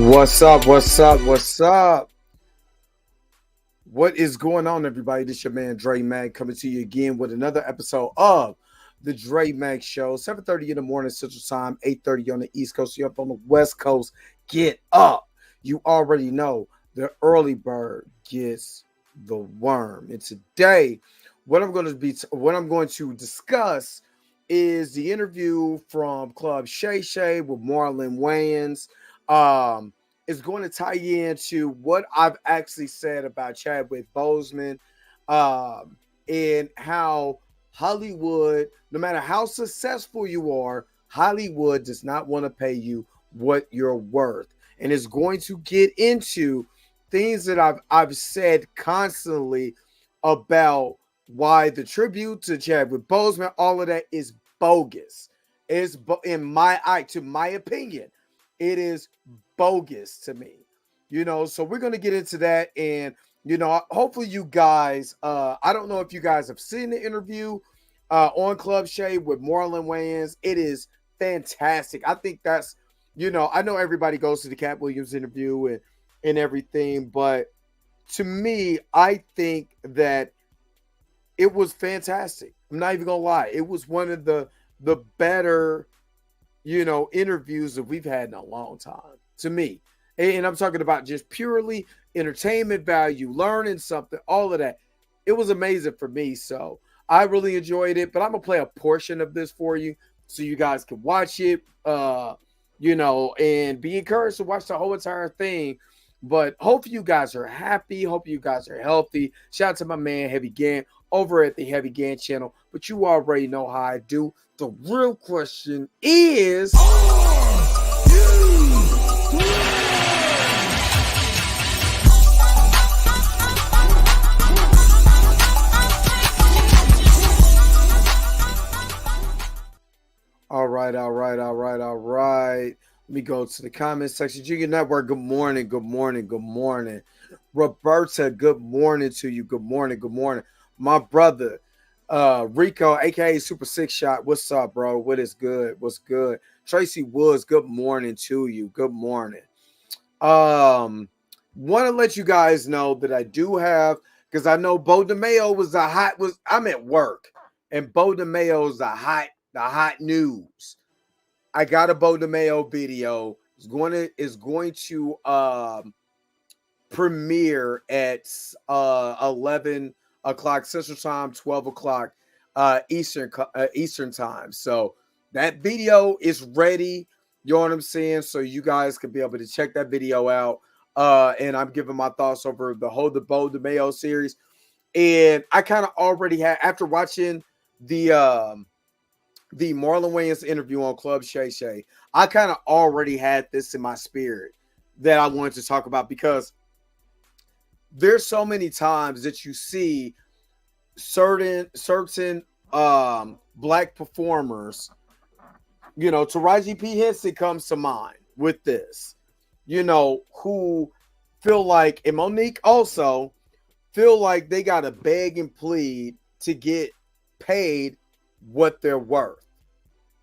What's up? What's up? What's up? What is going on, everybody? This is your man Dre Mag coming to you again with another episode of the Dre Mag Show. 7:30 in the morning Central Time, 8:30 on the East Coast. You're up on the West Coast. Get up! You already know the early bird gets the worm. And today, what I'm going to discuss is the interview from Club Shay with Marlon Wayans. Is going to tie into what I've actually said about Chadwick Boseman, and how Hollywood, no matter how successful you are, Hollywood does not want to pay you what you're worth. And it's going to get into things that I've said constantly about why the tribute to Chadwick Boseman, all of that is bogus. It's in my eye, to my opinion, it is bogus to me, so we're going to get into that. And hopefully you guys, I don't know if you guys have seen the interview on Club Shay with Marlon Wayans. It is fantastic. I think that's, I know everybody goes to the Cat Williams interview and everything, but to me, I think that it was fantastic. I'm not even gonna lie, it was one of the better interviews that we've had in a long time, to me. And I'm talking about just purely entertainment value, learning something, all of that. It was amazing for me. So I really enjoyed it, but I'm going to play a portion of this for you so you guys can watch it, and be encouraged to watch the whole entire thing. But hope you guys are happy. Hope you guys are healthy. Shout out to my man, Heavy Gann, over at the Heavy Gann channel. But you already know how I do. The real question is, All right. Let me go to the comment section. Junior Network, good morning. Roberta, good morning to you. Good morning. My brother, Rico, aka Super Six Shot. What's up, bro? What's good? Tracy Woods, good morning to you. Good morning. Want to let you guys know that I do have, because I know Bo DeMayo I'm at work, and Bo DeMayo is the hot news. I got a Bo DeMayo video. It's going to premiere at 11 o'clock Central Time, 12 o'clock Eastern time. So That video is ready. You know what I'm saying? So you guys can be able to check that video out. And I'm giving my thoughts over the Bo DeMayo series. And I kind of already had, after watching the Marlon Wayans interview on Club Shay, I kind of already had this in my spirit that I wanted to talk about, because there's so many times that you see certain black performers, Taraji P. Henson comes to mind with this, who feel like, and Monique also feel like they got to beg and plead to get paid what they're worth.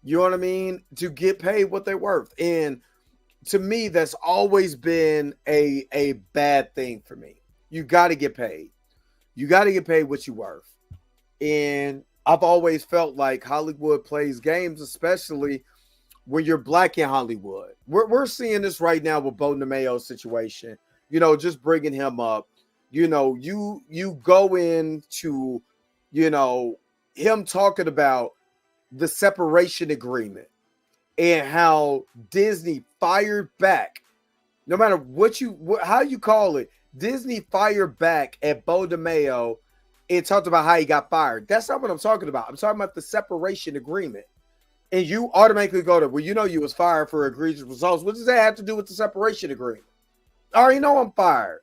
You know what I mean? To get paid what they're worth. And to me, that's always been a bad thing for me. You got to get paid. You got to get paid what you're worth. And I've always felt like Hollywood plays games, especially when you're black in Hollywood. We're seeing this right now with Bo DeMayo's situation. Just bringing him up. You go into, him talking about the separation agreement and how Disney fired back. No matter how you call it, Disney fired back at Bo DeMayo and talked about how he got fired. That's not what I'm talking about. I'm talking about the separation agreement. And you automatically go to, well, you was fired for egregious results. What does that have to do with the separation agreement? I already know I'm fired.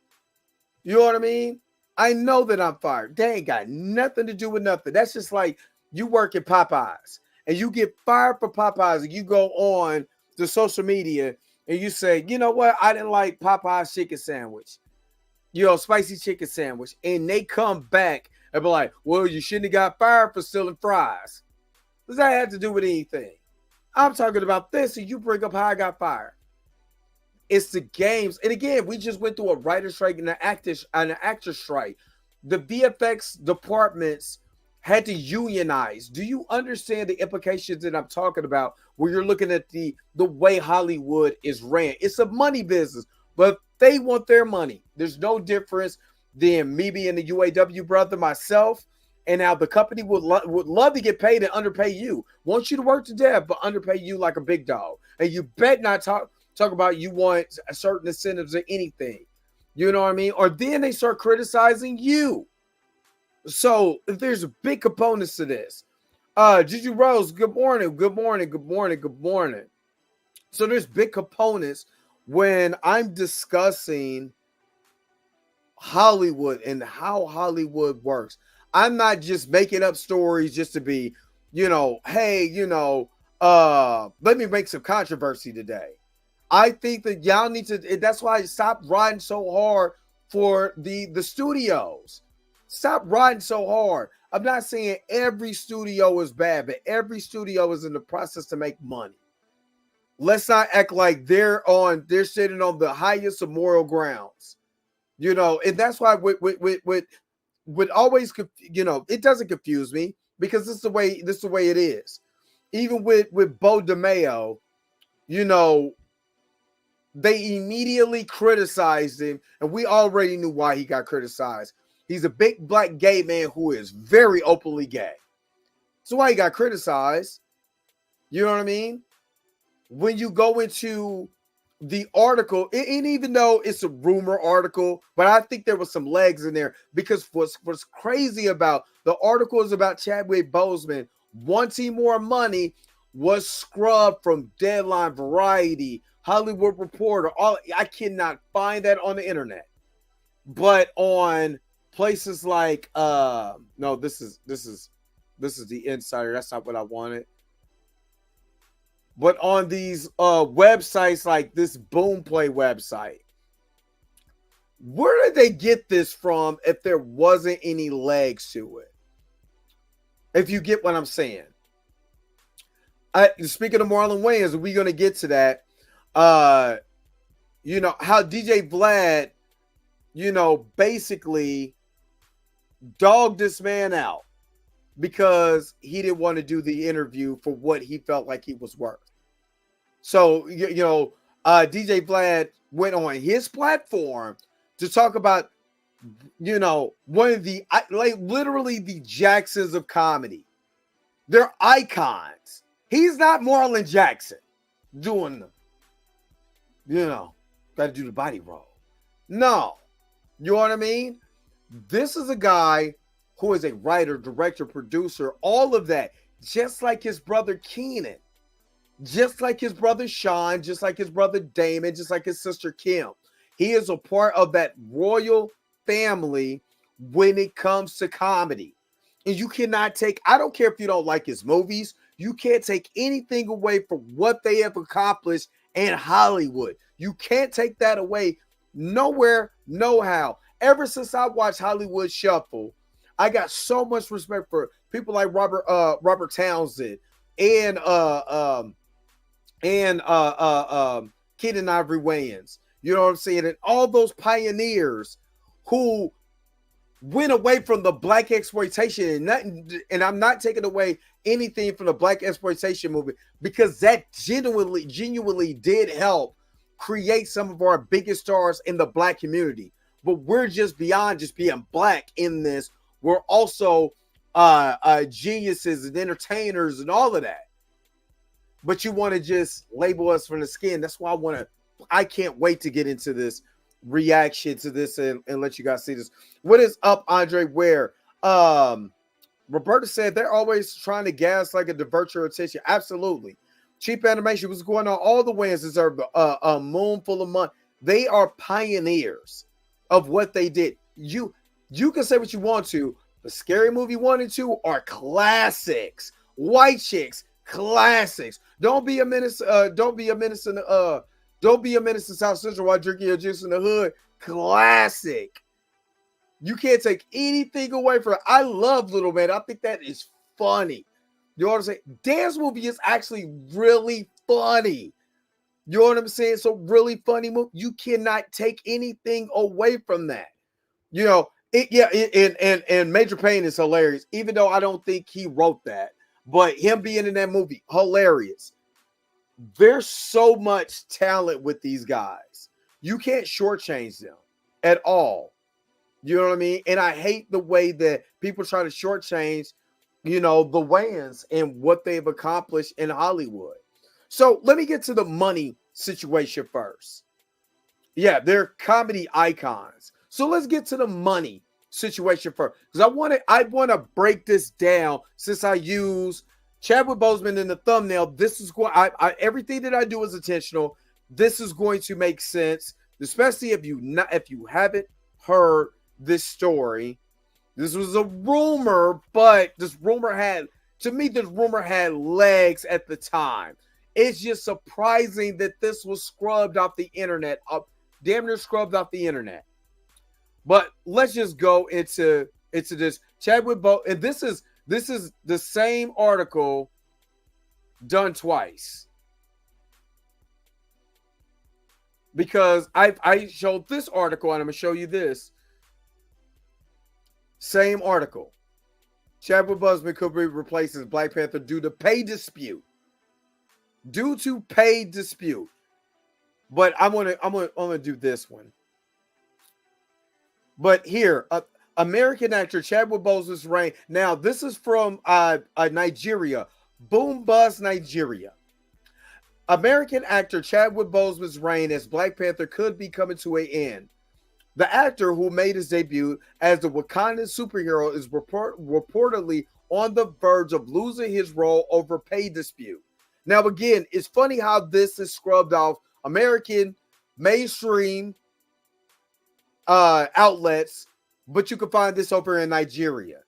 You know what I mean? I know that I'm fired. They ain't got nothing to do with nothing. That's just like you work at Popeyes and you get fired for Popeyes and you go on to social media and you say, you know what? I didn't like Popeyes chicken sandwich, spicy chicken sandwich. And they come back and be like, well, you shouldn't have got fired for stealing fries. Does that have to do with anything? I'm talking about this and you bring up how I got fired. It's the games. And again, we just went through a writer's strike and an actor strike. The VFX departments had to unionize. Do you understand the implications that I'm talking about where you're looking at the way Hollywood is ran? It's a money business, but they want their money. There's no difference than me being the UAW brother myself, and now the company would love to get paid and underpay you. Want you to work to death, but underpay you like a big dog. And you bet not talk about you want certain incentives or anything. You know what I mean? Or then they start criticizing you. So there's big components to this. Gigi Rose, good morning. So there's big components when I'm discussing Hollywood and how Hollywood works. I'm not just making up stories just to be, hey, let me make some controversy today. I think that y'all need to, that's why I stopped riding so hard for the studios. Stop riding so hard. I'm not saying every studio is bad, but every studio is in the process to make money. Let's not act like they're sitting on the highest of moral grounds. And that's why with always, it doesn't confuse me because this is the way it is. Even with Bo DeMayo, they immediately criticized him, and we already knew why he got criticized. He's a big black gay man who is very openly gay. So why he got criticized? You know what I mean? When you go into the article, and even though it's a rumor article, but I think there was some legs in there because what's crazy about the article is about Chadwick Boseman wanting more money was scrubbed from Deadline, Variety, Hollywood Reporter. I cannot find that on the internet, but on places like no, this is the Insider. That's not what I wanted. But on these websites like this Boomplay website, where did they get this from if there wasn't any legs to it? If you get what I'm saying. Speaking of Marlon Wayans, we're going to get to that. How DJ Vlad, basically dogged this man out because he didn't want to do the interview for what he felt like he was worth. So, DJ Vlad went on his platform to talk about, one of the, literally the Jacksons of comedy. They're icons. He's not Marlon Jackson doing got to do the body roll. No. You know what I mean? This is a guy who is a writer, director, producer, all of that, just like his brother Keenan, just like his brother Sean, just like his brother Damon, just like his sister Kim. He is a part of that royal family when it comes to comedy. And you cannot take, I don't care if you don't like his movies, you can't take anything away from what they have accomplished in Hollywood. You can't take that away nowhere, no how. Ever since I watched Hollywood Shuffle, I got so much respect for people like Robert Townsend and Keenan Ivory Wayans. You know what I'm saying? And all those pioneers who went away from the black exploitation, and I'm not taking away anything from the black exploitation movement, because that genuinely did help create some of our biggest stars in the black community. But we're just beyond just being black in this. We're also geniuses and entertainers and all of that. But you want to just label us from the skin. That's why I can't wait to get into this reaction to this and let you guys see this. What is up, Andre Ware? Roberta said they're always trying to gas like a divert your attention. Absolutely. Cheap animation was going on. All the Wayans deserve a moon full of money. They are pioneers of what they did. You can say what you want to. The Scary Movie 1 and 2 are classics. White Chicks, classics. Don't be a menace. Don't be a menace in South Central while drinking your juice in the hood. Classic. You can't take anything away from it. I love Little Man. I think that is funny. You know what I'm saying? Dance Movie is actually really funny. You know what I'm saying? So really funny movie. You cannot take anything away from that. You know, and Major Payne is hilarious, even though I don't think he wrote that. But him being in that movie, hilarious. There's so much talent with these guys. You can't shortchange them at all. You know what I mean? And I hate the way that people try to shortchange, the Wayans and what they've accomplished in Hollywood. So let me get to the money situation first. Yeah, they're comedy icons. So let's get to the money situation first, because I want to break this down. Since I use Chadwick Boseman in the thumbnail, this is going. Everything that I do is intentional. This is going to make sense, especially if you haven't heard this story. This was a rumor, but this rumor had legs at the time. It's just surprising that this was scrubbed off the internet, damn near scrubbed off the internet. But let's just go into this. Chadwick Boseman, and this is the same article done twice, because I showed this article and I'm gonna show you this same article. Chadwick Boseman could be replaced as Black Panther due to pay dispute. But I'm gonna do this one. But here, American actor Chadwick Boseman's reign. Now, this is from Nigeria, Boom Buzz, Nigeria. American actor Chadwick Boseman's reign as Black Panther could be coming to an end. The actor, who made his debut as the Wakandan superhero, is reportedly on the verge of losing his role over pay dispute. Now, again, it's funny how this is scrubbed off American mainstream outlets, but you can find this over in Nigeria.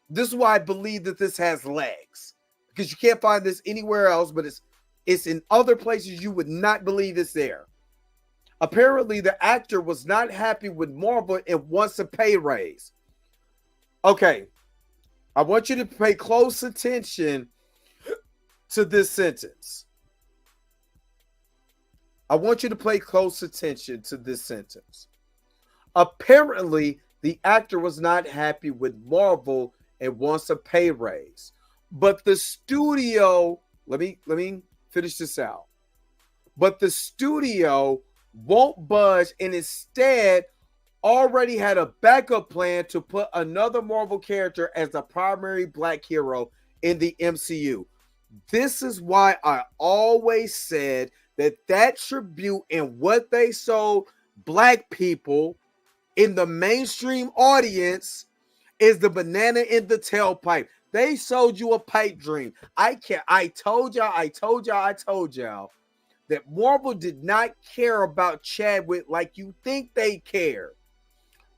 This is why I believe that this has legs, because you can't find this anywhere else, but it's in other places you would not believe it's there. Apparently, the actor was not happy with Marvel and wants a pay raise. Okay, I want you to pay close attention to this sentence. Apparently, the actor was not happy with Marvel and wants a pay raise. But the studio, let me finish this out. But the studio won't budge and instead already had a backup plan to put another Marvel character as the primary Black hero in the MCU. This is why I always said that tribute and what they sold black people in the mainstream audience is the banana in the tailpipe. They sold you a pipe dream. I told y'all that Marvel did not care about Chadwick like you think they care,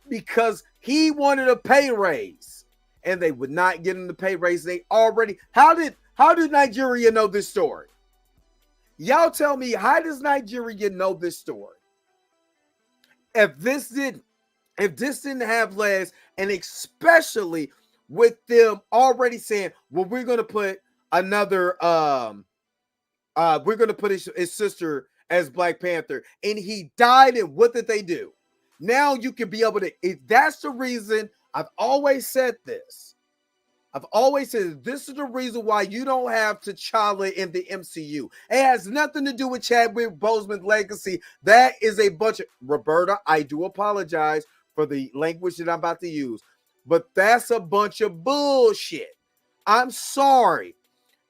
because he wanted a pay raise and they would not get him the pay raise. They already, how did Nigeria know this story? Y'all tell me, how does Nigeria know this story? If this didn't have legs, and especially with them already saying, well, we're gonna put another we're gonna put his sister as Black Panther, and he died, and what did they do? Now you can be able to, if that's the reason, I've always said this. This is the reason why you don't have T'Challa in the MCU. It has nothing to do with Chadwick Boseman's legacy. That is a bunch of, Roberta, I do apologize for the language that I'm about to use, but that's a bunch of bullshit. I'm sorry.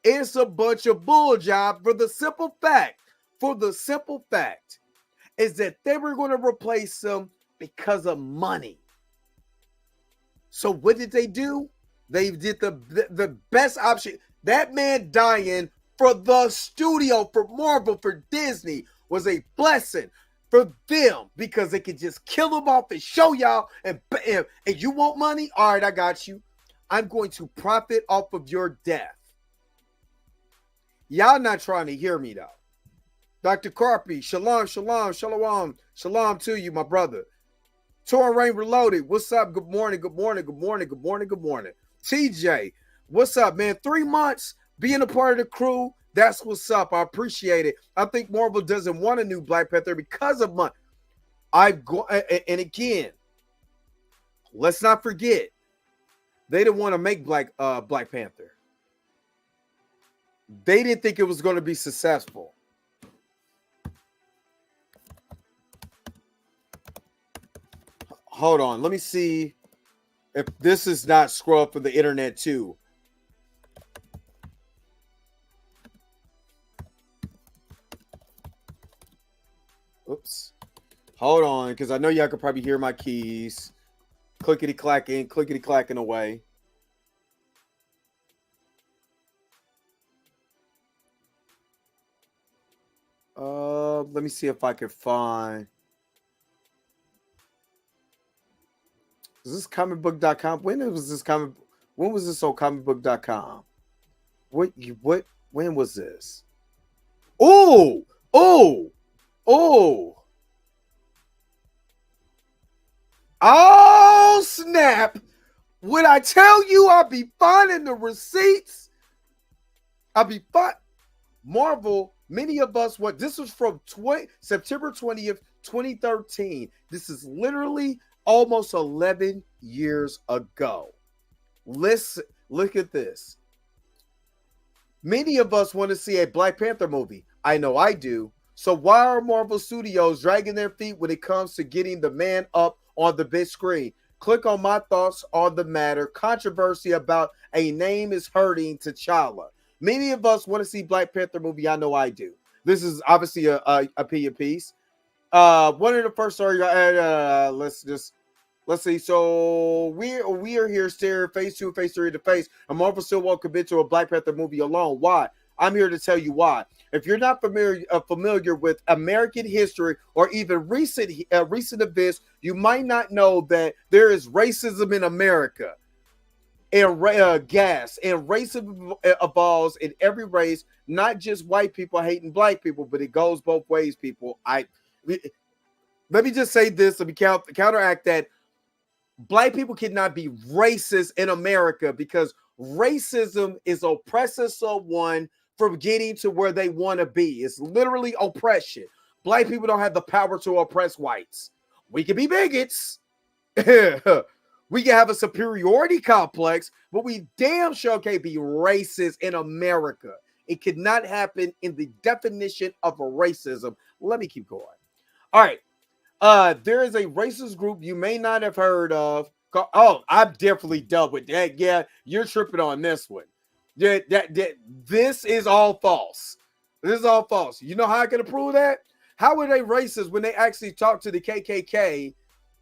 It's a bunch of bull job for the simple fact is that they were going to replace him because of money. So what did they do? They did the best option. That man dying for the studio, for Marvel, for Disney was a blessing for them, because they could just kill him off and show y'all, and you want money? All right, I got you. I'm going to profit off of your death. Y'all not trying to hear me though. Dr. Carpy, shalom to you, my brother. Torn Rain Reloaded, what's up? Good morning. TJ, what's up, man? 3 months being a part of the crew. That's what's up. I appreciate it. I think Marvel doesn't want a new Black Panther because of money. And again, let's not forget, they didn't want to make Black Panther. They didn't think it was going to be successful. Hold on, let me see if this is not scrubbed for the internet too. Oops. Hold on, because I know y'all could probably hear my keys. Clickety clacking away. Let me see if I can find. Is this comicbook.com? When was this on comicbook.com? When was this? Oh, snap. When I tell you I'll be finding the receipts, I'll be fine. Marvel, many of us, this was from September 20th, 2013. This is literally almost 11 years ago. Listen, look at this. Many of us want to see a Black Panther movie. I know I do. So why are Marvel Studios dragging their feet when it comes to getting the man up on the big screen? Click on my thoughts on the matter. Controversy about a name is hurting T'Challa. Many of us want to see Black Panther movie. I know I do. This is obviously a opinion piece. One of the first stories. Let's see. So we are here staring phase 2, phase 3 to face, and Marvel still won't commit to a Black Panther movie alone. Why? I'm here to tell you why. If you're not familiar with American history or even recent events, you might not know that there is racism in America. And racism evolves in every race, not just white people hating black people, but it goes both ways, people. Let me just say this, let me counteract that. Black people cannot be racist in America, because racism is oppressing someone from getting to where they want to be. It's literally oppression. Black people don't have the power to oppress whites. We can be bigots. We can have a superiority complex, but we damn sure can't be racist in America. It could not happen in the definition of a racism. Let me keep going. All right. There is a racist group you may not have heard of. I'm definitely dealt with that. Yeah, you're tripping on this one. This is all false. This is all false. You know how I can prove that? How were they racist when they actually talked to the KKK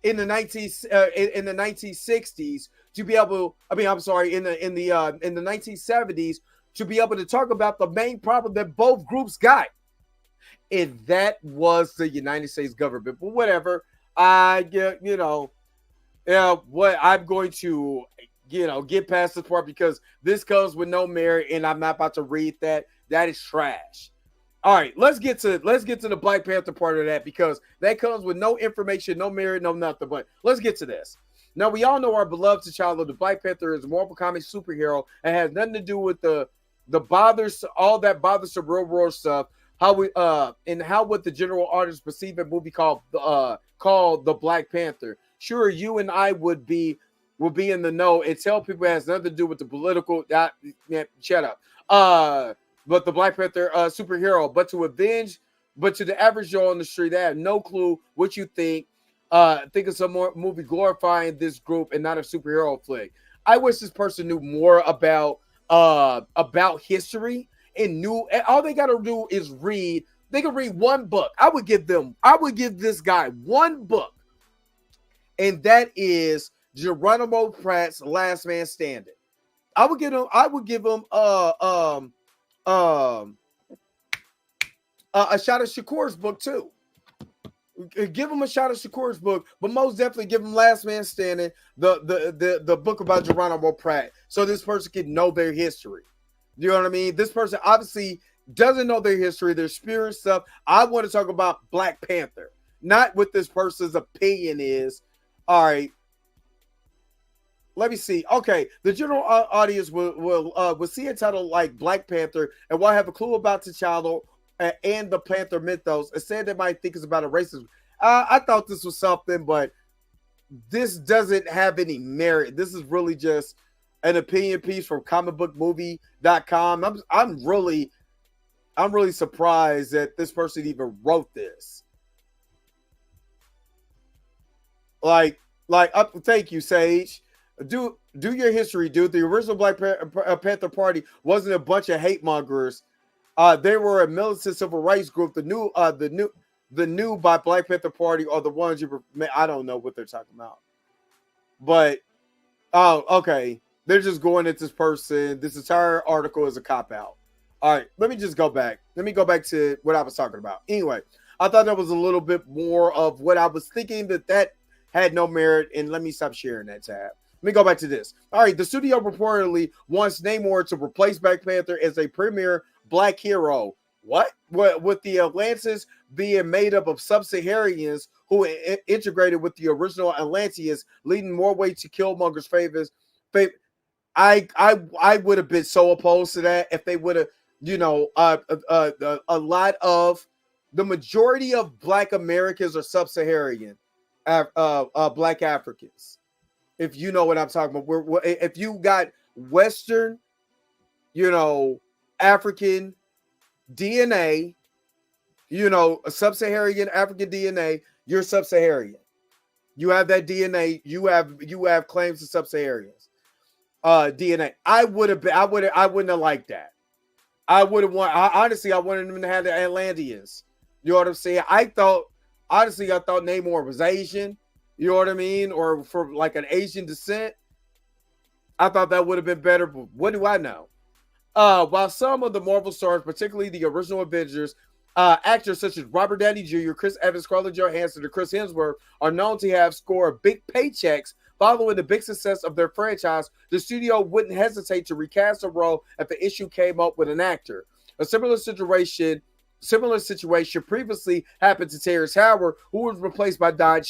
in the 1960s to be able? I mean, I'm sorry, in the 1970s to be able to talk about the main problem that both groups got, and that was the United States government. But whatever, I get, what I'm going to, get past this part because this comes with no merit, and I'm not about to read that. That is trash. All right, let's get to the Black Panther part of that because that comes with no information, no merit, no nothing. But let's get to this. Now, we all know our beloved T'Challa, the Black Panther, is a Marvel Comics superhero and has nothing to do with the bothers, all that bothersome real world stuff. How we and how would the general audience perceive a movie called The Black Panther? Sure, you and I would be in the know and tell people it has nothing to do with the political. Shut up. But the Black Panther superhero, but to the average Joe on the street, they have no clue what you think. Think of some more movie glorifying this group and not a superhero flick. I wish this person knew more about history and knew. All they got to do is read. They can read one book. I would give this guy one book, and that is Geronimo Pratt's Last Man Standing. I would give him a shot of Shakur's book too. Give him a shot of Shakur's book, but most definitely give him Last Man Standing, the book about Geronimo Pratt, so this person can know their history. You know what I mean? This person obviously doesn't know their history, their spirit stuff. I want to talk about Black Panther, not what this person's opinion is. All right. Let me see. Okay, the general audience will see a title like Black Panther and will have a clue about T'Challa and the Panther mythos. Instead, they might think it's about a racist. I thought this was something, but this doesn't have any merit. This is really just an opinion piece from comicbookmovie.com. I'm really surprised that this person even wrote this. Thank you, Sage. Do your history, dude. The original Black Panther Party wasn't a bunch of hate mongers. They were a militant civil rights group. The new by Black Panther Party are the ones I don't know what they're talking about. But okay, they're just going at this person. This entire article is a cop out. All right, let me just go back. Let me go back to what I was talking about. Anyway, I thought that was a little bit more of what I was thinking that had no merit. And let me stop sharing that tab. Let me go back to this. All right, the studio reportedly wants Namor to replace Black Panther as a premier Black hero. What? With the Atlantis being made up of sub-Saharans who integrated with the original Atlanteans, leading more way to Killmonger's favors. I would have been so opposed to that if they would have, a lot of the majority of Black Americans are sub-Saharan, Black Africans. If you know what I'm talking about, if you got Western, African DNA, a sub-Saharan African DNA, you're sub-Saharan. You have that DNA. You have claims to sub-Saharans DNA. I wouldn't have liked that. I wanted them to have the Atlanteans. You know what I'm saying? I thought Namor was Asian. You know what I mean? Or for like an Asian descent. I thought that would have been better, but what do I know? While some of the Marvel stars, particularly the original Avengers, actors such as Robert Downey Jr., Chris Evans, Scarlett Johansson, and Chris Hemsworth are known to have scored big paychecks following the big success of their franchise, the studio wouldn't hesitate to recast a role if the issue came up with an actor. A similar situation previously happened to Terrence Howard, who was replaced by Don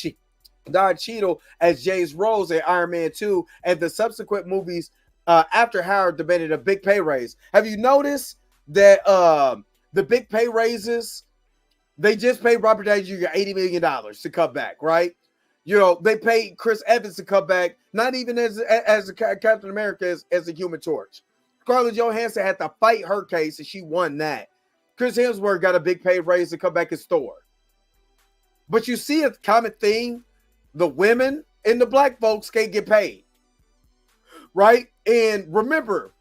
Cheadle as James Rose in Iron Man 2, and the subsequent movies after Howard demanded a big pay raise. Have you noticed that the big pay raises, they just paid Robert Downey Jr. $80 million to come back, right? They paid Chris Evans to come back, not even as a Captain America, as a Human Torch. Scarlett Johansson had to fight her case, and she won that. Chris Hemsworth got a big pay raise to come back as Thor. But you see a common thing. The women and the Black folks can't get paid. Right? And remember,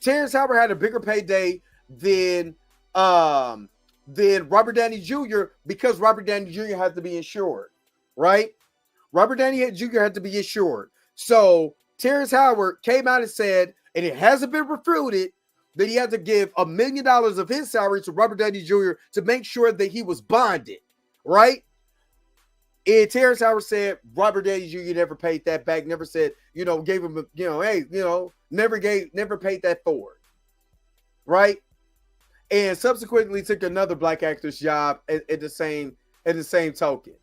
Terrence Howard had a bigger payday than Robert Downey Jr. because Robert Downey Jr. had to be insured, right? Robert Downey Jr. had to be insured. So Terrence Howard came out and said, and it hasn't been refuted, that he had to give $1 million of his salary to Robert Downey Jr. to make sure that he was bonded, right? And Terrence Howard said Robert Downey Jr. never paid that back, never said, gave him, never paid that forward, right? And subsequently took another black actor's job at the same token,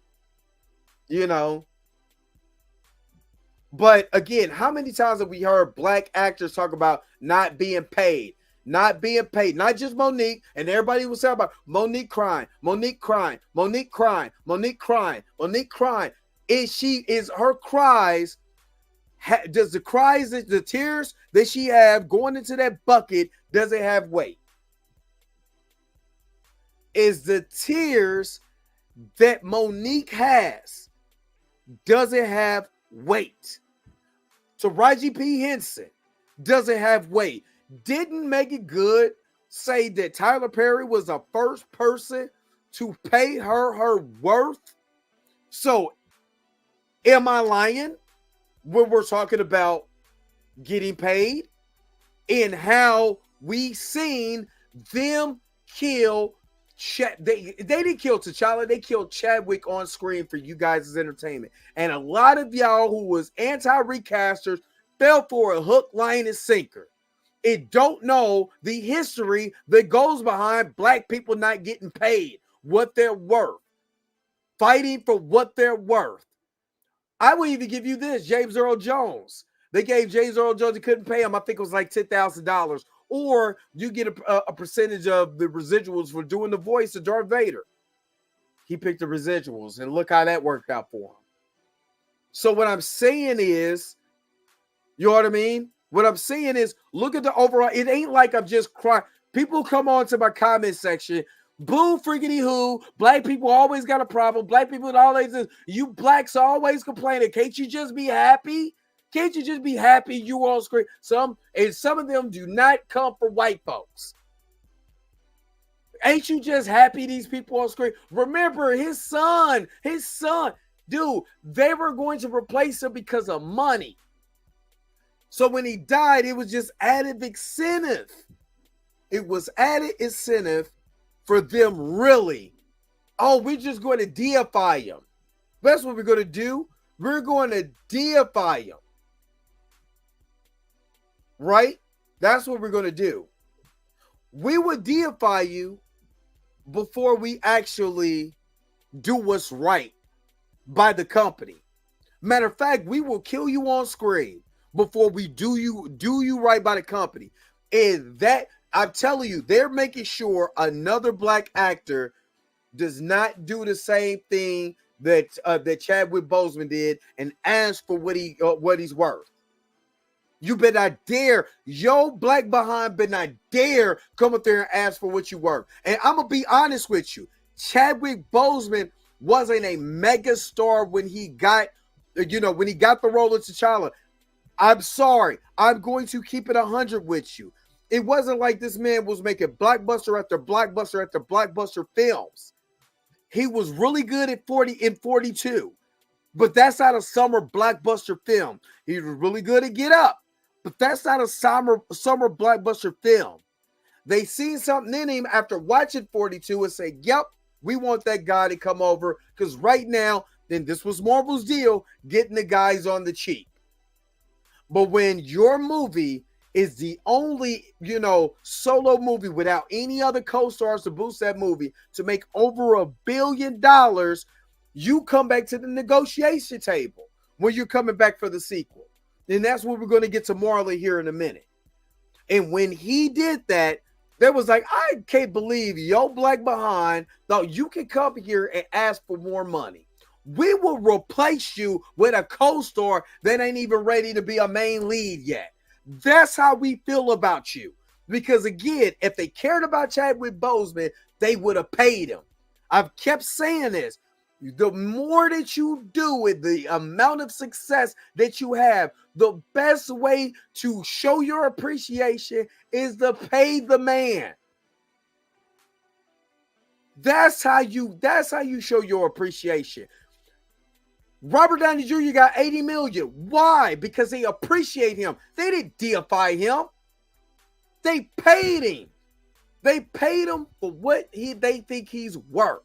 But again, how many times have we heard black actors talk about not being paid? Not just Monique, and everybody was saying about Monique crying. Is her cries, does the tears that she have going into that bucket, does it have weight? Is the tears that Monique has, does it have weight? So Taraji P. Henson, does it have weight? Didn't Make It Good say that Tyler Perry was the first person to pay her worth? So am I lying when we're talking about getting paid and how we seen them kill they didn't kill T'Challa, they killed Chadwick on screen for you guys' entertainment. And a lot of y'all who was anti-recasters fell for a hook, line, and sinker. It don't know the history that goes behind black people not getting paid what they're worth, fighting for what they're worth. I will even give you this, James Earl Jones. They gave James Earl Jones, they couldn't pay him, I think it was like $10,000. Or you get a percentage of the residuals for doing the voice of Darth Vader. He picked the residuals, and look how that worked out for him. So what I'm saying is, you know what I mean? What I'm saying is, look at the overall. It ain't like I'm just crying. People come on to my comment section, boo friggity who. Black people always got a problem. Black people always, you blacks always complaining. Can't you just be happy? Can't you just be happy you on screen? Some of them do not come from white folks. Ain't you just happy these people on screen? Remember his son, dude, they were going to replace him because of money. So when he died, it was just added incentive. It was added incentive for them really. Oh, we're just going to deify him. That's what we're going to do. We're going to deify him. Right? That's what we're going to do. We would deify you before we actually do what's right by the company. Matter of fact, we will kill you on screen before we do you right by the company. And that, I'm telling you, they're making sure another black actor does not do the same thing that Chadwick Boseman did and ask for what he's worth. You better not dare, yo black behind better not dare come up there and ask for what you worth. And I'm going to be honest with you. Chadwick Boseman wasn't a mega star when he got the role of T'Challa. I'm sorry. I'm going to keep it 100 with you. It wasn't like this man was making blockbuster after blockbuster after blockbuster films. He was really good at 42, but that's not a summer blockbuster film. He was really good at Get Up. But that's not a summer blockbuster film. They seen something in him after watching 42 and say, yep, we want that guy to come over. Because right now, then this was Marvel's deal, getting the guys on the cheap. But when your movie is the only, solo movie without any other co-stars to boost that movie to make over $1 billion, you come back to the negotiation table when you're coming back for the sequel. And that's what we're going to get to Marlon here in a minute. And when he did that, there was like, I can't believe yo black behind thought you can come here and ask for more money. We will replace you with a co-star that ain't even ready to be a main lead yet. That's how we feel about you. Because again, if they cared about Chadwick Boseman, they would have paid him. I've kept saying this. The more that you do it, the amount of success that you have, the best way to show your appreciation is to pay the man. That's how you show your appreciation. Robert Downey Jr. got $80 million. Why? Because they appreciate him. They didn't deify him. They paid him. They paid him for what they think he's worth.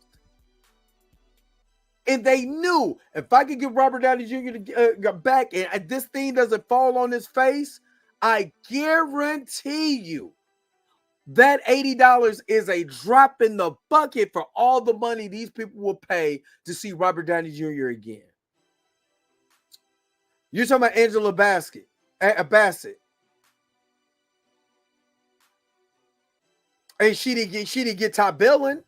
And they knew if I could get Robert Downey Jr. to get back and this thing doesn't fall on his face, I guarantee you that $80 is a drop in the bucket for all the money these people will pay to see Robert Downey Jr. again. You're talking about Angela Bassett. And she didn't get top billing.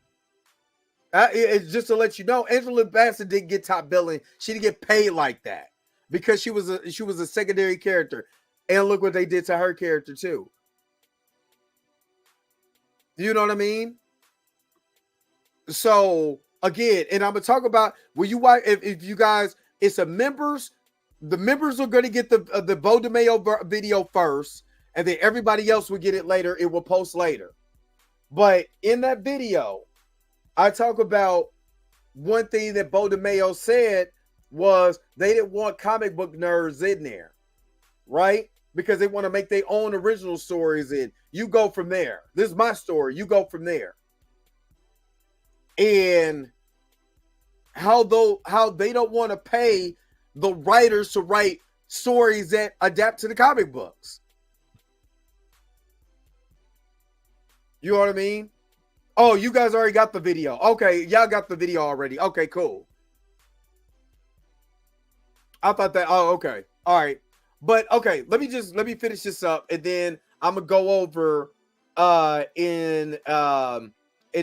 It's just to let you know, Angela Bassett didn't get top billing. She didn't get paid like that because she was a secondary character. And look what they did to her character too. You know what I mean? So again, and I'm gonna talk about when you watch. If you guys, it's a members. The members are going to get the Bo DeMayo video first, and then everybody else will get it later. It will post later. But in that video, I talk about one thing that Bo DeMayo said was they didn't want comic book nerds in there, right? Because they want to make their own original stories in. You go from there. This is my story. You go from there. And how they don't want to pay the writers to write stories that adapt to the comic books. You know what I mean? Oh, you guys already got the video. Okay, y'all got the video already. Okay, cool. I thought that. Oh, okay. All right. But okay, let me finish this up, and then I'm gonna go over and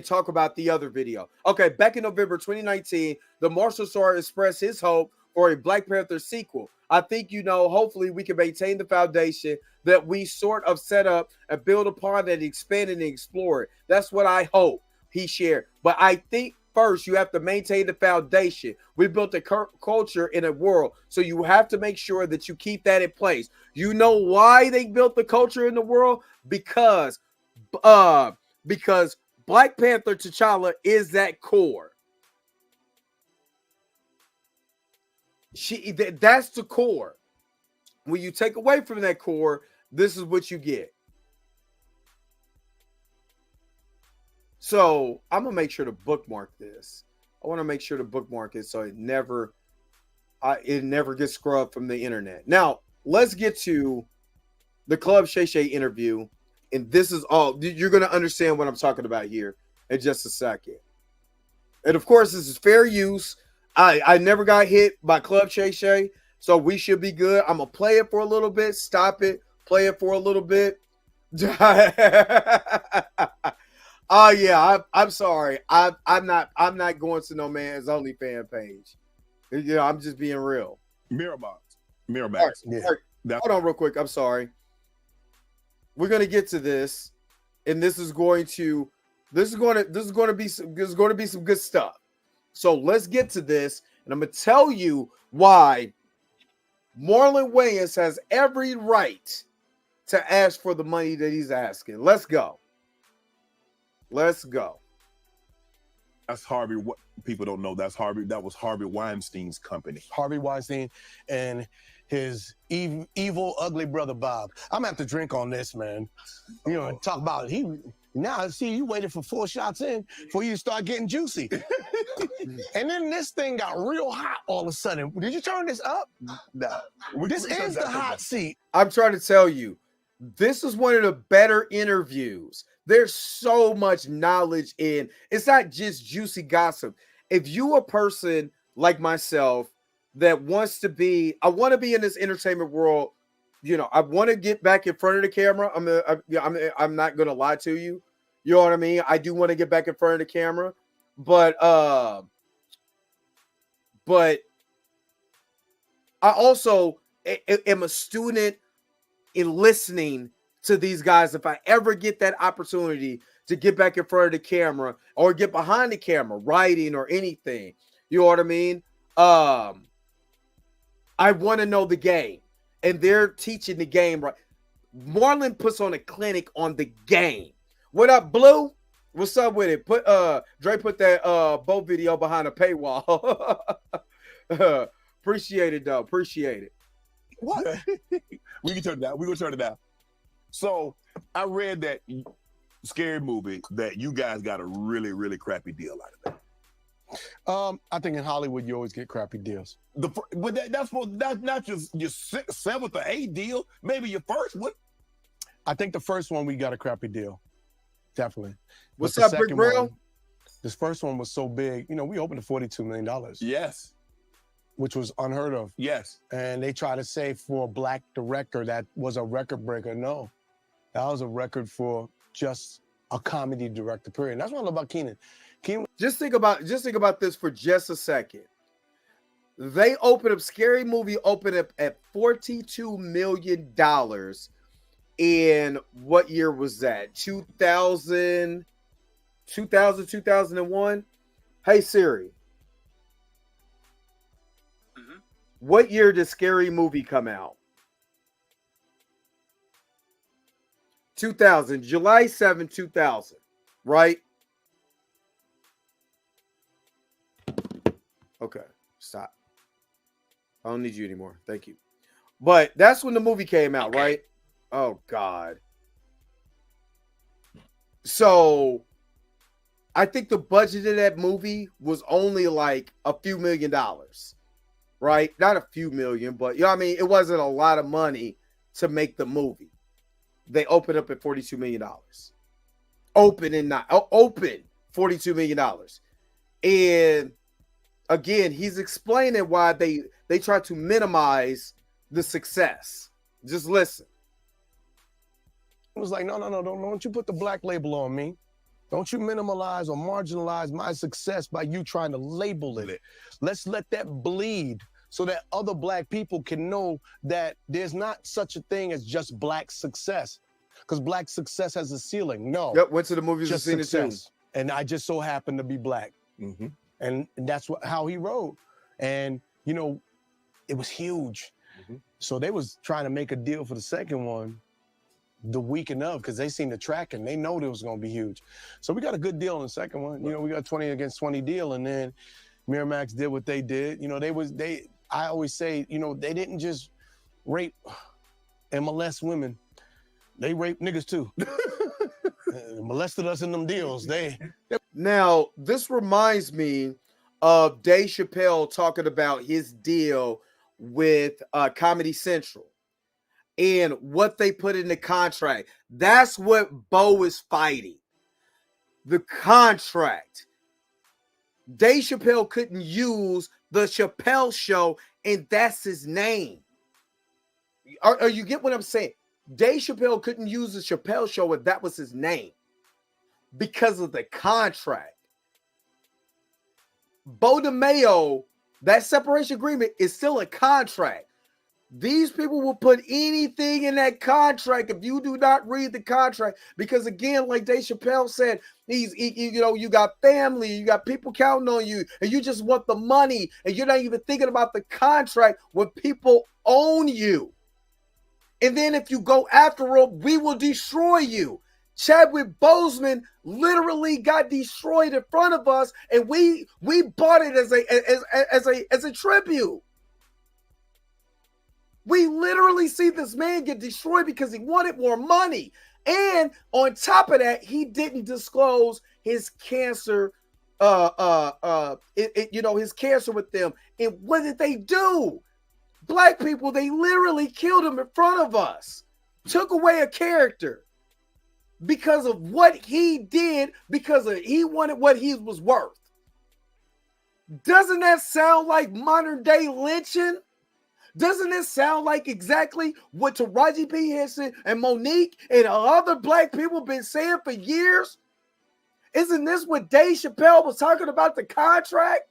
talk about the other video. Okay, back in November 2019, the Martial Star expressed his hope for a Black Panther sequel. I think, hopefully we can maintain the foundation that we sort of set up and build upon and expand and explore it. That's what I hope, he shared. But I think first you have to maintain the foundation. We built a culture in a world, so you have to make sure that you keep that in place. You know why they built the culture in the world? Because Black Panther T'Challa is that core. That's the core. When you take away from that core, this is what you get. So I'm gonna make sure to bookmark this. I want to make sure to bookmark it so it never gets scrubbed from the internet. Now let's get to the Club Shay interview, and this is all you're gonna understand what I'm talking about here in just a second. And of course, this is fair use. I never got hit by Club Shay, so we should be good. I'm gonna play it for a little bit, stop it, play it for a little bit. Oh yeah, I'm sorry. I'm not going to no man's OnlyFans page. I'm just being real. Mirrorbox. Right, yeah. Right. Hold on real quick. I'm sorry. We're gonna get to this, and this is going to be some good stuff. So let's get to this, and I'm going to tell you why Marlon Wayans has every right to ask for the money that he's asking. Let's go. Let's go. That's Harvey. What people don't know, that's Harvey. That was Harvey Weinstein's company. Harvey Weinstein and his evil, ugly brother Bob. I'm gonna have to drink on this, man. Talk about now. I see you waited for 4 shots in for you to start getting juicy. And then this thing got real hot all of a sudden. Did you turn this up? No. This is the hot seat. I'm trying to tell you, this is one of the better interviews. There's so much knowledge in. It's not just juicy gossip. If you a person like myself that wants to be, I want to be in this entertainment world. I want to get back in front of the camera. I'm not gonna lie to you. You know what I mean? I do want to get back in front of the camera, but I also am a student in listening to these guys. If I ever get that opportunity to get back in front of the camera or get behind the camera, writing or anything, You know what I mean? I want to know the game. And they're teaching the game right. Marlon puts on a clinic on the game. What up, Blue? What's up with it? Dre put that Bo video behind a paywall. Appreciate it, though. Appreciate it. What? We can turn it down. We're gonna turn it down. So I read that Scary Movie that you guys got a really, really crappy deal out of that. I think in Hollywood you always get crappy deals. But that's not your seventh or eighth deal. Maybe your first one. I think the first one we got a crappy deal. Definitely. What's up, Brick Rail? This first one was so big. You know, we opened at $42 million. Yes. Which was unheard of. Yes. And they try to say for a black director that was a record breaker. No, that was a record for just a comedy director, period. And that's what I love about Keenan. Just think about this for just a second. They opened up, Scary Movie opened up at $42 million. In what year was that? 2001? Hey Siri. What year did Scary Movie come out? 2000, July 7, 2000, right? Okay, stop. I don't need you anymore. Thank you. But that's when the movie came out, okay. Right? Oh, God. So I think the budget of that movie was only like a few $1 million. Right? Not a few million, but you know what I mean? It wasn't a lot of money to make the movie. They opened up at $42 million. Open $42 million. And again, he's explaining why they try to minimize the success. Just listen. It was like, no, don't you put the black label on me. Don't you minimalize or marginalize my success by you trying to label it. Let's let that bleed so that other black people can know that there's not such a thing as just black success. Because black success has a ceiling. No. Yep, went to the movies and seen it too. And I just so happened to be black. Mm-hmm. And that's how he wrote. And, you know, it was huge. Mm-hmm. So they was trying to make a deal for the second one the weekend of, because they seen the track and they know it was going to be huge. So we got a good deal in the second one. You know, we got 20 against 20 deal. And then Miramax did what they did. You know, I always say, you know, they didn't just rape and molest women. They raped niggas too. Molested us in them deals. Now, this reminds me of Dave Chappelle talking about his deal with Comedy Central and what they put in the contract. That's what Bo is fighting. The contract. Dave Chappelle couldn't use the Chappelle Show, and that's his name. Are you get what I'm saying? Dave Chappelle couldn't use the Chappelle Show if that was his name because of the contract. Bo DeMayo, that separation agreement is still a contract. These people will put anything in that contract if you do not read the contract, because again, like Dave Chappelle said, you got family, you got people counting on you, and you just want the money, and you're not even thinking about the contract when people own you. And then if you go after them, we will destroy you. Chadwick Boseman literally got destroyed in front of us, and we bought it as a tribute. We literally see this man get destroyed because he wanted more money. And on top of that, he didn't disclose his cancer, his cancer with them. And what did they do? Black people, they literally killed him in front of us. Took away a character because of what he did, because he wanted what he was worth. Doesn't that sound like modern day lynching? Doesn't it sound like exactly what Taraji P. Henson and Monique and other black people been saying for years? Isn't this what Dave Chappelle was talking about, the contract?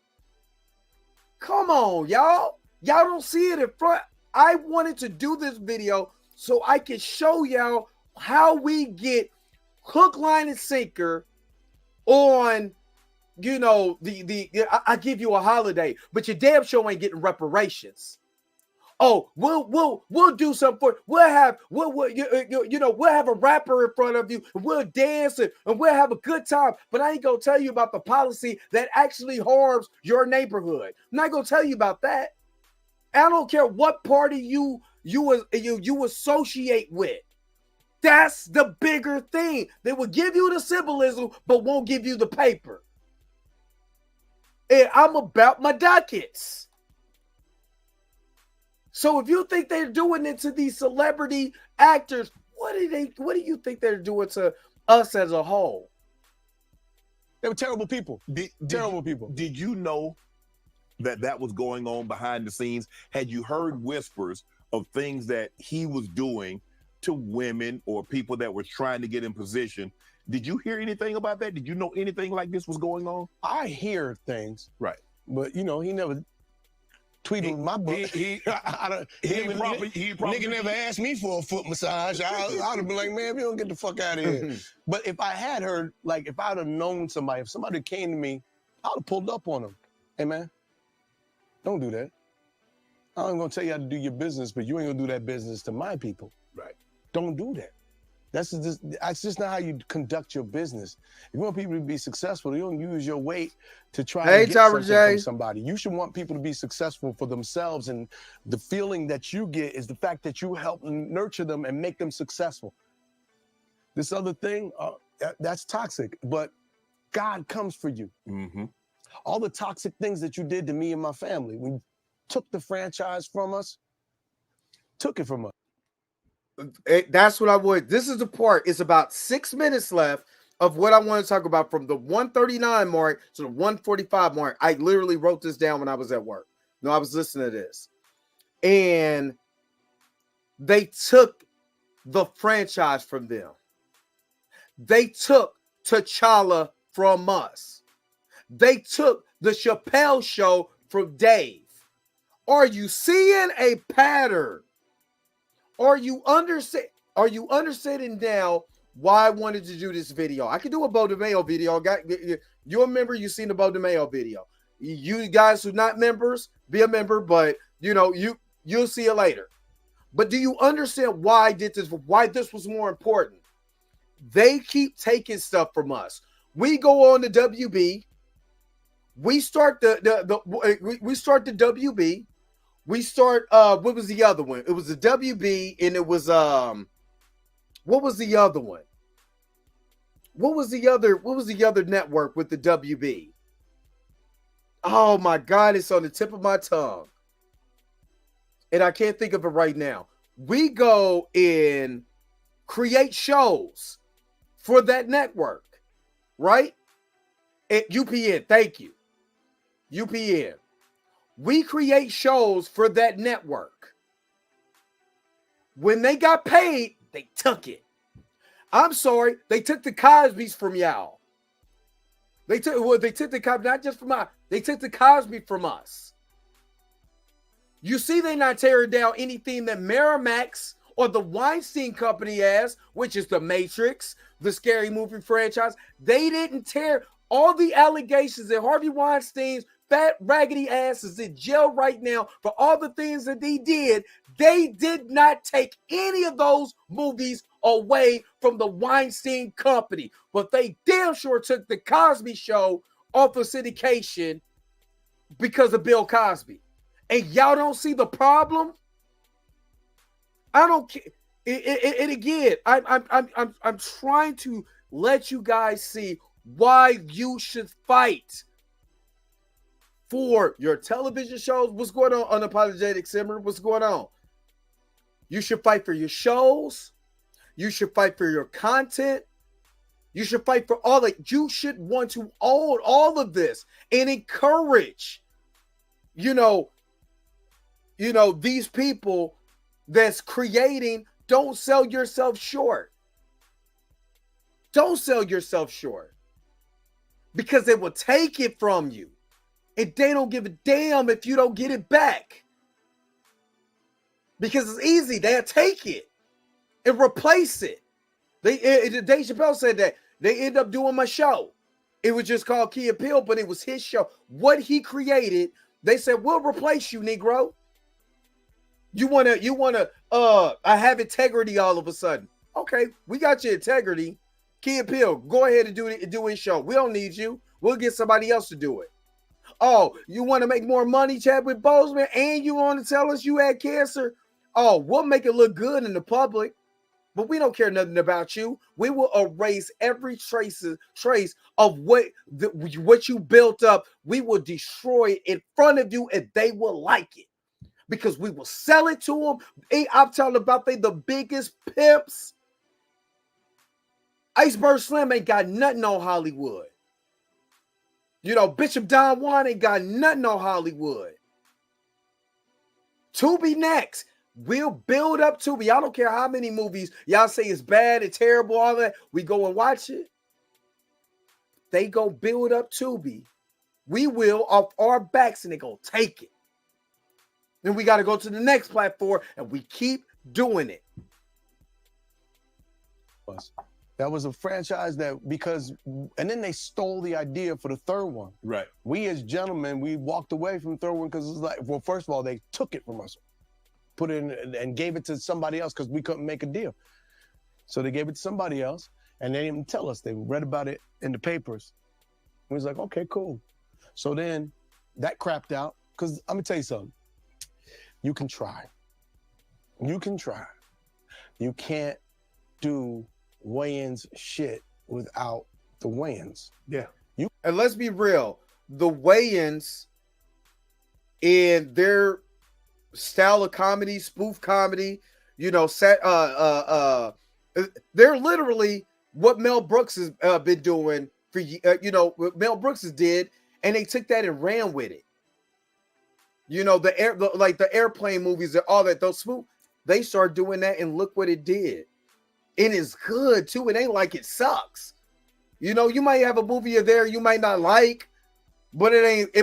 Come on, y'all. Y'all don't see it in front. I wanted to do this video so I can show y'all how we get hook, line, and sinker on I give you a holiday, but your damn show ain't getting reparations. Oh, we'll do something for it. We'll have a rapper in front of you, and we'll dance and we'll have a good time. But I ain't gonna tell you about the policy that actually harms your neighborhood. I'm not gonna tell you about that. I don't care what party you associate with. That's the bigger thing. They will give you the symbolism, but won't give you the paper. And I'm about my dockets. So if you think they're doing it to these celebrity actors, what do you think they're doing to us as a whole? They were terrible people. Terrible people. Did you know that was going on behind the scenes? Had you heard whispers of things that he was doing to women or people that were trying to get in position? Did you hear anything about that? Did you know anything like this was going on? I hear things. Right. But, he never tweeted my book. He Nigga never asked me for a foot massage. I would have been like, man, we don't get the fuck out of here. But if I had heard, like, if I would have known somebody, if somebody came to me, I would have pulled up on them. Hey, man, don't do that. I'm going to tell you how to do your business, but you ain't going to do that business to my people. Right. Don't do that. That's just not how you conduct your business. If you want people to be successful, you don't use your weight to try to get something from somebody. You should want people to be successful for themselves, and the feeling that you get is the fact that you help nurture them and make them successful. This other thing, that's toxic, but God comes for you. Mm-hmm. All the toxic things that you did to me and my family, when you took the franchise from us, took it from us. That's what I would. This is the part. It's about 6 minutes left of what I want to talk about from the 139 mark to the 145 mark. I literally wrote this down when I was at work. No, I was listening to this. And they took the franchise from them. They took T'Challa from us. They took the Chappelle Show from Dave. Are you seeing a pattern? Are you understanding now why I wanted to do this video? I could do a Bo DeMayo video. You're a member, you've seen the Bo DeMayo video. You guys who not members, be a member, but you'll see it later. But do you understand why I did this? Why this was more important? They keep taking stuff from us. We go on the WB. We start the WB. We start, what was the other one? It was the WB, and it was, what was the other one? What was the other network with the WB? Oh my God, it's on the tip of my tongue. And I can't think of it right now. We go and create shows for that network, right? At UPN, thank you. UPN. We create shows for that network. When they got paid, they took it. I'm sorry, they took the Cosbys from y'all. They took the Cosby, not just from us. They took the Cosby from us. You see, they're not tearing down anything that Miramax or the Weinstein Company has, which is The Matrix, the Scary Movie franchise. They didn't tear all the allegations that Harvey Weinstein's fat raggedy ass is in jail right now for all the things that he did. They did not take any of those movies away from the Weinstein Company, but they damn sure took the Cosby Show off of syndication because of Bill Cosby. And y'all don't see the problem? I don't care. And again, I'm trying to let you guys see why you should fight for your television shows. What's going on, Unapologetic Simmer? What's going on? You should fight for your shows. You should fight for your content. You should fight for all that. You should want to own all of this and encourage, these people that's creating. Don't sell yourself short. Don't sell yourself short, because they will take it from you. And they don't give a damn if you don't get it back. Because it's easy. They'll take it and replace it. Dave Chappelle said that. They end up doing my show. It was just called Key and Peele, but it was his show. What he created, they said, we'll replace you, Negro. You wanna I have integrity all of a sudden. Okay, we got your integrity. Key and Peele, go ahead and do his show. We don't need you. We'll get somebody else to do it. Oh, you want to make more money, Chadwick Boseman, and you want to tell us you had cancer? Oh, we'll make it look good in the public. But we don't care nothing about you. We will erase every trace of what you built up. We will destroy it in front of you, and they will like it because we will sell it to them. Hey, I'm talking about the biggest pimps. Iceberg Slim ain't got nothing on Hollywood. You know, Bishop Don Juan ain't got nothing on Hollywood. Tubi next. We'll build up Tubi. I don't care how many movies y'all say is bad and terrible, all that. We go and watch it. They go build up Tubi. We will off our backs, and they gonna take it. Then we got to go to the next platform, and we keep doing it. That was a franchise and then they stole the idea for the third one. Right. We as gentlemen, we walked away from the third one because it's like, well, first of all, they took it from us. Put it in and gave it to somebody else because we couldn't make a deal. So they gave it to somebody else, and they didn't even tell us. They read about it in the papers. We was like, okay, cool. So then that crapped out because I'm gonna tell you something. You can try. You can try. You can't do Wayans shit without the Wayans. Yeah. And let's be real. The Wayans in their style of comedy, spoof comedy, you know, they're literally what Mel Brooks has been doing for what Mel Brooks did, and they took that and ran with it. You know, the airplane movies and all that, those spoof, they started doing that, and look what it did. It is good too. It ain't like it sucks. You know, you might have a movie there you might not like, but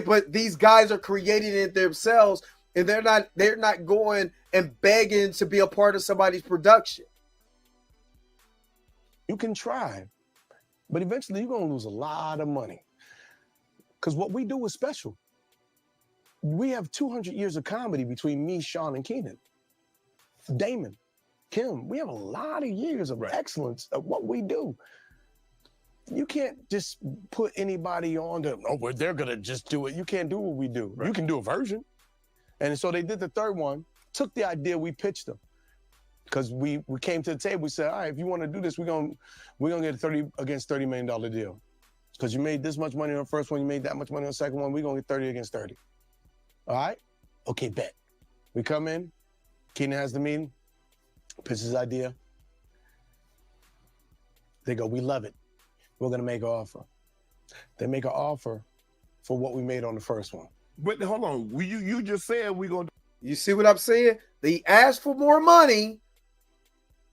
but these guys are creating it themselves. And they're not going and begging to be a part of somebody's production. You can try, but eventually you're going to lose a lot of money. Because what we do is special. We have 200 years of comedy between me, Sean, and Keenan. Damon, Kim, we have a lot of years of excellence of what we do. You can't just put anybody on they're going to just do it. You can't do what we do. Right. You can do a version. And so they did the third one, took the idea, we pitched them. Because we came to the table, we said, all right, if you want to do this, we're gonna get a $30 million deal. Because you made this much money on the first one, you made that much money on the second one, we're gonna get 30 against 30. All right? Okay, bet. We come in, Keenan has the meeting, pitches his idea. They go, we love it. We're gonna make an offer. They make an offer for what we made on the first one. But hold on, you just said we're going to... You see what I'm saying? They asked for more money.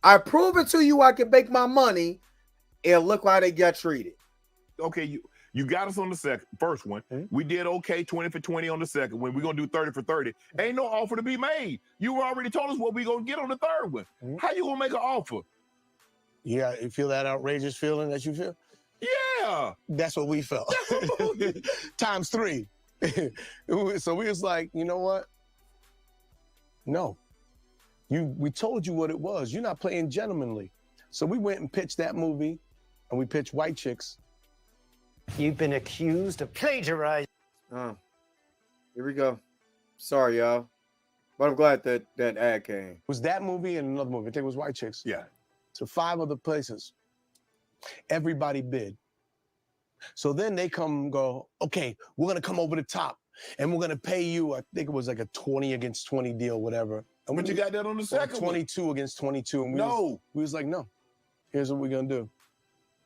I prove it to you I can make my money, and look how they got treated. Okay, you got us on the first one. Mm-hmm. We did okay, 20 for 20 on the second one. We're going to do 30 for 30. Ain't no offer to be made. You already told us what we're going to get on the third one. Mm-hmm. How you going to make an offer? Yeah, you feel that outrageous feeling that you feel? Yeah. That's what we felt. Times 3. So we was like, you know what? No. We told you what it was. You're not playing gentlemanly. So we went and pitched that movie, and we pitched White Chicks. You've been accused of plagiarizing. Here we go. Sorry, y'all. But I'm glad that ad came. It was that movie and another movie. I think it was White Chicks. Yeah. So 5 other places. Everybody bid. So then they come and go, okay, we're going to come over the top and we're going to pay you, I think it was like a 20 against 20 deal, whatever. And but you got that on the second 22 one. Against 22. And we was like, no, here's what we're going to do.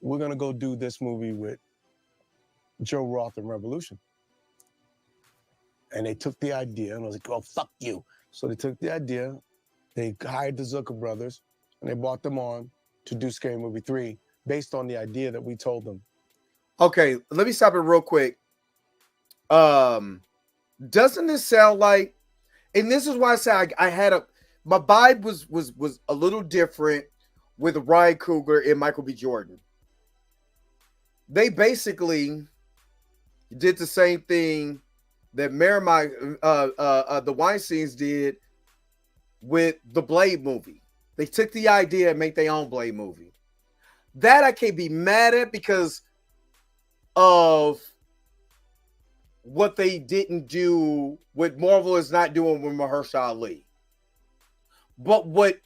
We're going to go do this movie with Joe Roth and Revolution. And they took the idea and I was like, oh, fuck you. So they took the idea, they hired the Zucker brothers and they brought them on to do Scary Movie 3 based on the idea that we told them. Okay, let me stop it real quick. Doesn't this sound like, and this is why I say I had my vibe was a little different with Ryan Coogler and Michael B. Jordan. they basically did the same thing that the Weinsteins did with the Blade movie. They took the idea and made their own Blade movie. That I can't be mad at because of what they didn't do, what Marvel is not doing with Mahershala Ali. But what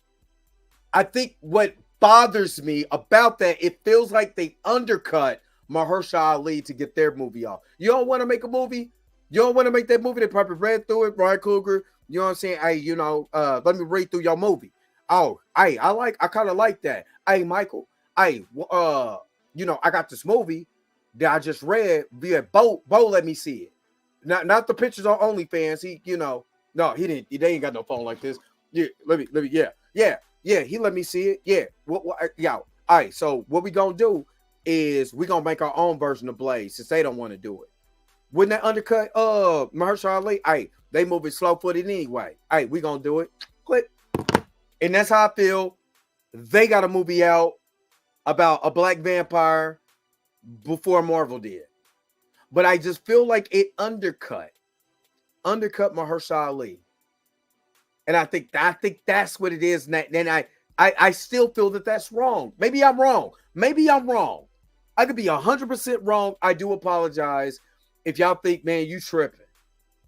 bothers me about that, it feels like they undercut Mahershala Ali to get their movie off. You don't want to make a movie? You don't want to make that movie? They probably read through it, Ryan Coogler. You know what I'm saying? Hey, let me read through your movie. Oh, I kind of like that. Hey, Michael. Hey, I got this movie that I just read via Bo let me see it. Not the pictures on OnlyFans. No, he didn't. They ain't got no phone like this. Yeah, let me. Yeah. He let me see it. Yeah. All right. So what we gonna do is we gonna make our own version of Blade since they don't want to do it. Wouldn't that undercut Mahershala Ali? Hey, they moving slow footed anyway. Hey, we gonna do it. Click. And that's how I feel. They got a movie out about a black vampire before Marvel did. But I just feel like it undercut Mahershala Ali. And I think that's what it is. And I still feel that that's wrong. Maybe I'm wrong. I could be 100% wrong. I do apologize if y'all think, man, you tripping.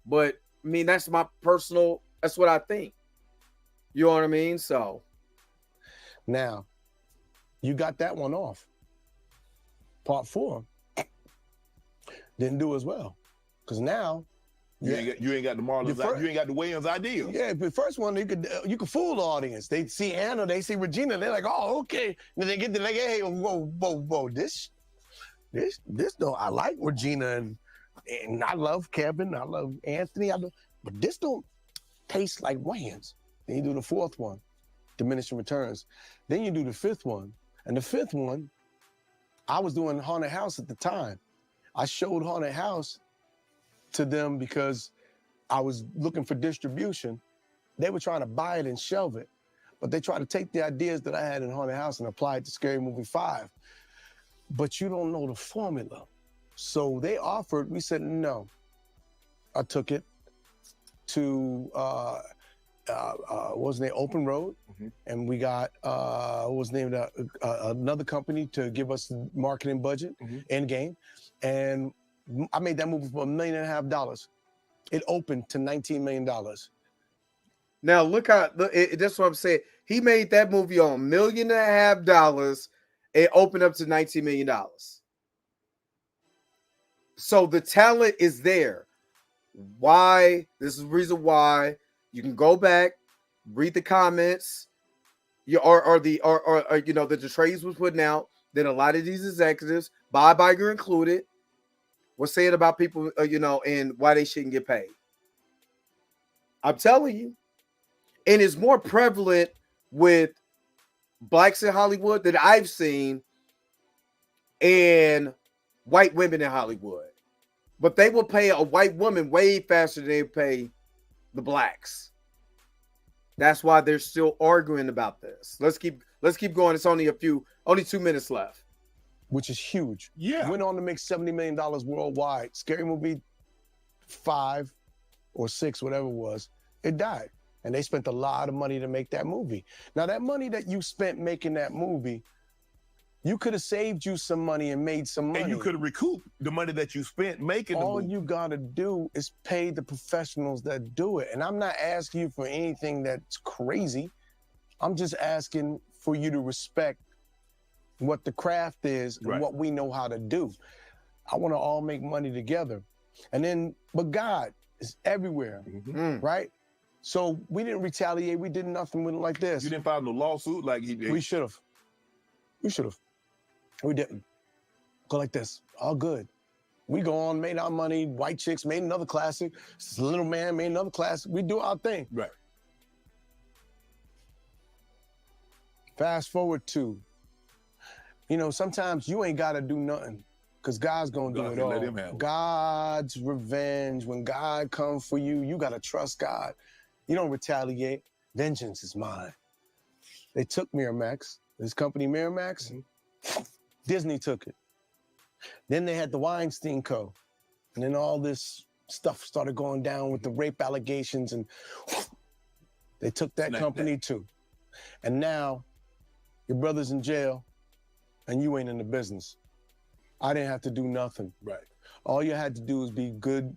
But, I mean, that's what I think. You know what I mean? So. Now, you got that one off. Part 4 didn't do as well. Because now you ain't got the Marlon, you ain't got the Wayans idea. Yeah, the first one you could fool the audience. They see Anna, they see Regina, they're like, oh, okay. And then they get to like, hey, whoa, this don't, I like Regina and I love Kevin, I love Anthony, but this don't taste like Wayans. Then you do the 4th one, diminishing returns. Then you do the 5th one. And the 5th one, I was doing Haunted House at the time. I showed Haunted House to them because I was looking for distribution. They were trying to buy it and shelve it, but they tried to take the ideas that I had in Haunted House and apply it to Scary Movie 5. But you don't know the formula. So they offered, we said no. I took it to, what was the name, Open Road, and we got, what was named another company to give us the marketing budget, Endgame, and I made that movie for $1.5 million. It opened to $19 million. Now look how that's what I'm saying. He made that movie on $1.5 million. It opened up to $19 million. So the talent is there. Why? This is the reason why. You can go back, read the comments, that the trades was putting out. Then a lot of these executives, Bob Iger included, were saying about people, and why they shouldn't get paid. I'm telling you, and it's more prevalent with blacks in Hollywood that I've seen, and white women in Hollywood. But they will pay a white woman way faster than they pay the blacks. That's why they're still arguing about this. Let's keep going. It's only 2 minutes left. Which is huge. Yeah. Went on to make $70 million worldwide. Scary Movie 5 or 6, whatever it was, it died. And they spent a lot of money to make that movie. Now, that money that you spent making that movie, you could have saved you some money and made some money. And you could have recouped the money that you spent making the movie. All you got to do is pay the professionals that do it. And I'm not asking you for anything that's crazy. I'm just asking for you to respect what the craft is and what we know how to do. I want to all make money together. But God is everywhere, right? So we didn't retaliate. We did nothing with it like this. You didn't file no lawsuit like he did? We should have. We didn't. Go like this. All good. We go on, made our money. White Chicks made another classic. Little Man made another classic. We do our thing. Right. Fast forward to, sometimes you ain't got to do nothing because God's going to do it all. Let him have it. God's revenge. When God comes for you, you got to trust God. You don't retaliate. Vengeance is mine. They took Miramax, this company Miramax. Disney took it. Then they had the Weinstein Co. And then all this stuff started going down with the rape allegations, and they took that company too. And now your brother's in jail and you ain't in the business. I didn't have to do nothing. Right. All you had to do was be good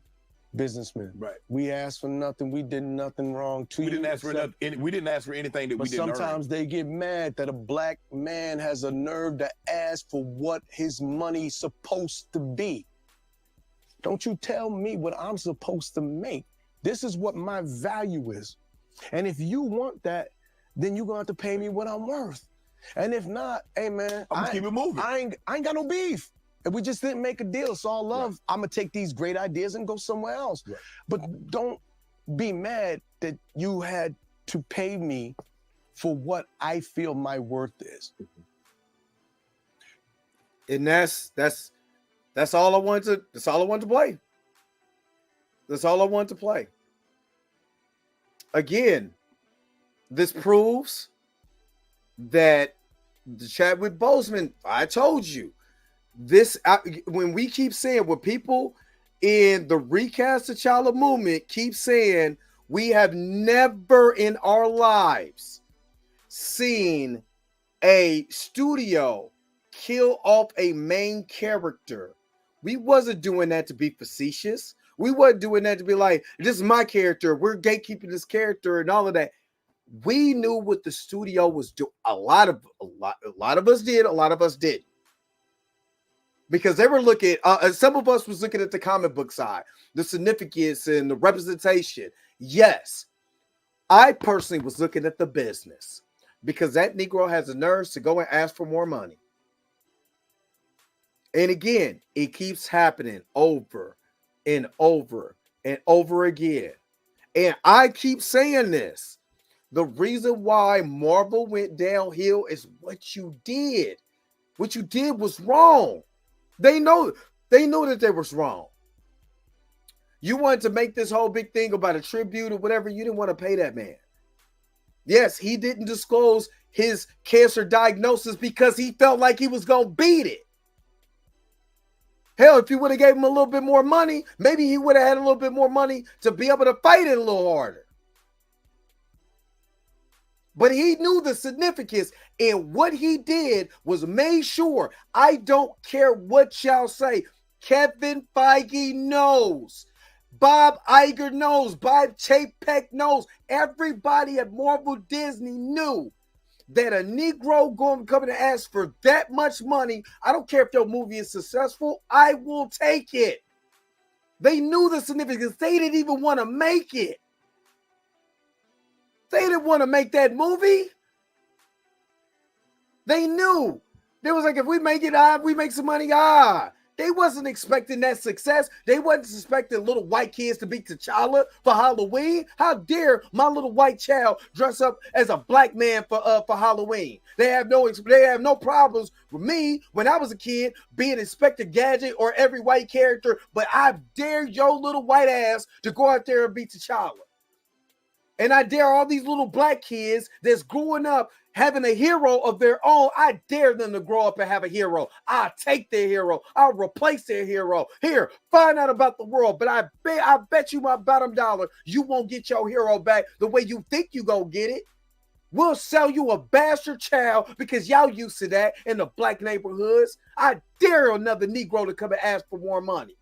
businessmen. Right. We asked for nothing. We did nothing wrong to you. We didn't ask for nothing. We didn't ask for anything that we didn't earn. Sometimes they get mad that a black man has a nerve to ask for what his money's supposed to be. Don't you tell me what I'm supposed to make. This is what my value is. And if you want that, then you're going to have to pay me what I'm worth. And if not, hey, man, I'm gonna keep it moving. I ain't got no beef. If we just didn't make a deal, it's all love. Right. I'm going to take these great ideas and go somewhere else. Right. But don't be mad that you had to pay me for what I feel my worth is. And that's all I wanted to. That's all I wanted to play. That's all I wanted to play. Again, this proves that the Chadwick Boseman. I told you this. When we keep saying, when people in the recast T'Challa movement keep saying, we have never in our lives seen a studio kill off a main character. We wasn't doing that to be facetious. We wasn't doing that to be like, this is my character. We're gatekeeping this character and all of that. We knew what the studio was doing. A lot of us did. A lot of us didn't. Because they were looking, some of us was looking at the comic book side, the significance and the representation. Yes, I personally was looking at the business, because that Negro has the nerve to go and ask for more money. And again, it keeps happening over and over and over again. And I keep saying this. The reason why Marvel went downhill is what you did. What you did was wrong. They know that they was wrong. You wanted to make this whole big thing about a tribute or whatever. You didn't want to pay that man. Yes, he didn't disclose his cancer diagnosis because he felt like he was going to beat it. Hell, if you would have gave him a little bit more money, maybe he would have had a little bit more money to be able to fight it a little harder. But he knew the significance, and what he did was made sure, I don't care what y'all say, Kevin Feige knows, Bob Iger knows, Bob Chapek knows, everybody at Marvel Disney knew that a Negro going to come and ask for that much money. I don't care if your movie is successful, I will take it. They knew the significance. They didn't even want to make it. They didn't want to make that movie. They knew. They was like, if we make it, we make some money. They wasn't expecting that success. They wasn't expecting little white kids to be T'Challa for Halloween. How dare my little white child dress up as a black man for Halloween? They have no problems with me when I was a kid being Inspector Gadget or every white character, but I dare your little white ass to go out there and be T'Challa. And I dare all these little black kids that's growing up having a hero of their own. I dare them to grow up and have a hero. I'll take their hero. I'll replace their hero. Here, find out about the world. But I bet you my bottom dollar, you won't get your hero back the way you think you gonna get it. We'll sell you a bastard child because y'all used to that in the black neighborhoods. I dare another Negro to come and ask for more money.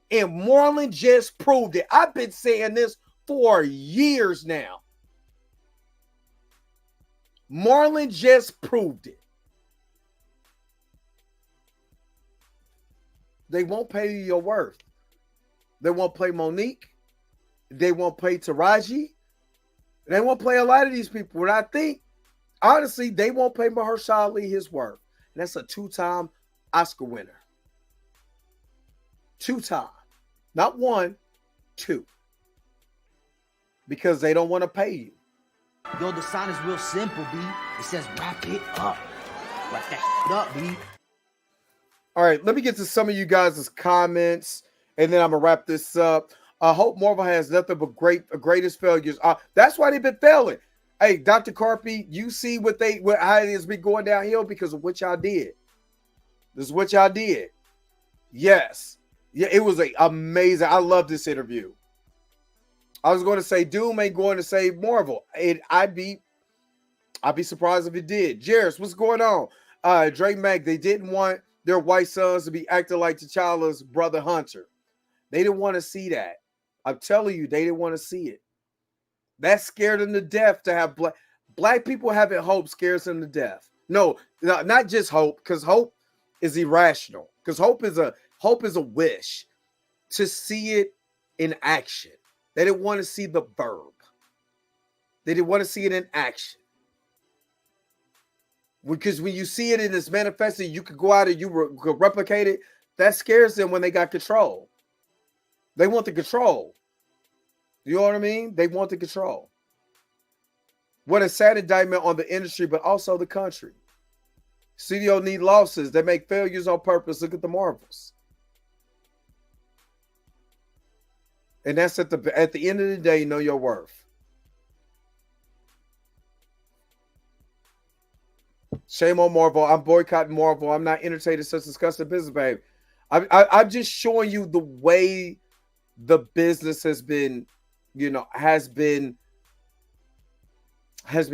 And Marlon just proved it. I've been saying this for years now. Marlon just proved it. They won't pay you your worth. They won't pay Monique. They won't pay Taraji. They won't play a lot of these people. And I think, honestly, they won't pay Mahershala Ali his worth. And that's a 2-time Oscar winner. 2-time. Not 1, 2. Because they don't want to pay you. Yo, the sign is real simple, B. It says wrap it up. Wrap that up, B. All right, let me get to some of you guys' comments, and then I'm going to wrap this up. I hope Marvel has nothing but greatest failures. That's why they've been failing. Hey, Dr. Carpy, you see how it has been going downhill because of what y'all did. This is what y'all did. Yes. Yeah, it was amazing. I love this interview. I was going to say Doom ain't going to save Marvel. I'd be surprised if it did. Jairus, what's going on? Drake Mack, they didn't want their white sons to be acting like T'Challa's brother Hunter. They didn't want to see that. I'm telling you, they didn't want to see it. That scared them to death to have black people having hope scares them to death. No, not just hope, because hope is irrational. Because hope is a wish to see it in action. They didn't want to see the verb. They didn't want to see it in action. Because when you see it in its manifesting, you could go out and you could replicate it. That scares them when they got control. They want the control. You know what I mean? They want the control. What a sad indictment on the industry, but also the country. Studio need losses. They make failures on purpose. Look at the Marvels. And that's at the end of the day, know your worth. Shame on Marvel. I'm boycotting Marvel. I'm not entertaining such disgusting business, babe. I'm just showing you the way the business has been, has been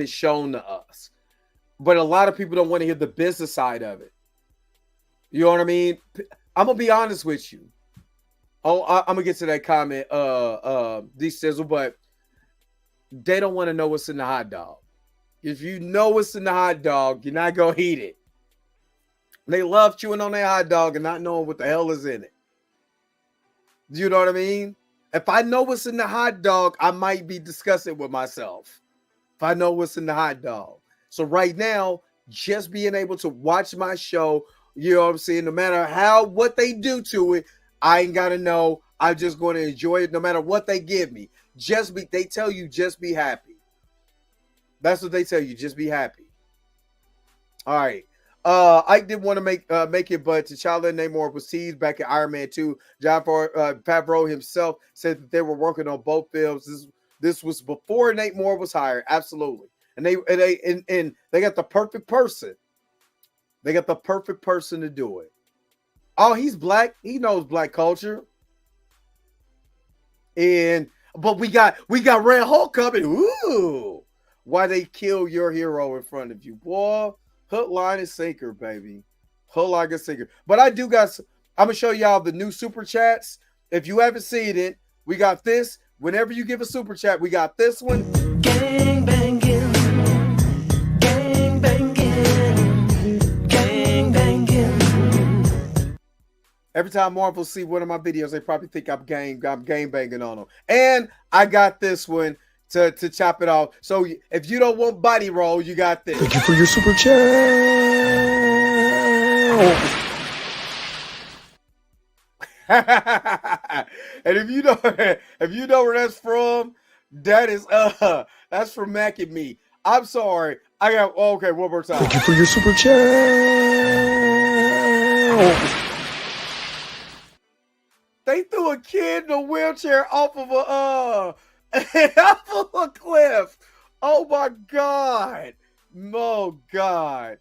shown to us. But a lot of people don't want to hear the business side of it. You know what I mean? I'm gonna be honest with you. Oh, I'm gonna get to that comment, D-Sizzle, but they don't want to know what's in the hot dog. If you know what's in the hot dog, you're not gonna eat it. They love chewing on their hot dog and not knowing what the hell is in it. Do you know what I mean? If I know what's in the hot dog, I might be discussing with myself. If I know what's in the hot dog. So right now, just being able to watch my show, you know what I'm saying? No matter what they do to it, I ain't gotta know. I'm just going to enjoy it no matter what they give me. They tell you, just be happy. That's what they tell you. Just be happy. All right. Ike didn't want to make it, but T'Challa and Namor was teased back in Iron Man 2. Jon Favreau himself said that they were working on both films. This was before Namor was hired. Absolutely. And they got the perfect person. They got the perfect person to do it. Oh, he's black. He knows black culture. But we got Red Hulk coming. Ooh. Why they kill your hero in front of you, boy? Hook, line, and sinker, baby. Hook, line, and sinker. But I'm gonna show y'all the new super chats. If you haven't seen it, we got this. Whenever you give a super chat, we got this one. Gang banging, gang banging, gang banging. Every time Marvel see one of my videos, they probably think I'm gang banging on them. And I got this one to chop it off. So if you don't want body roll, you got this. Thank you for your super chat. And if you know where that's from, that's from Mac and Me. I'm sorry. Okay, one more time. Thank you for your super chat. They threw a kid in a wheelchair off of off of a cliff. Oh my God. Oh God.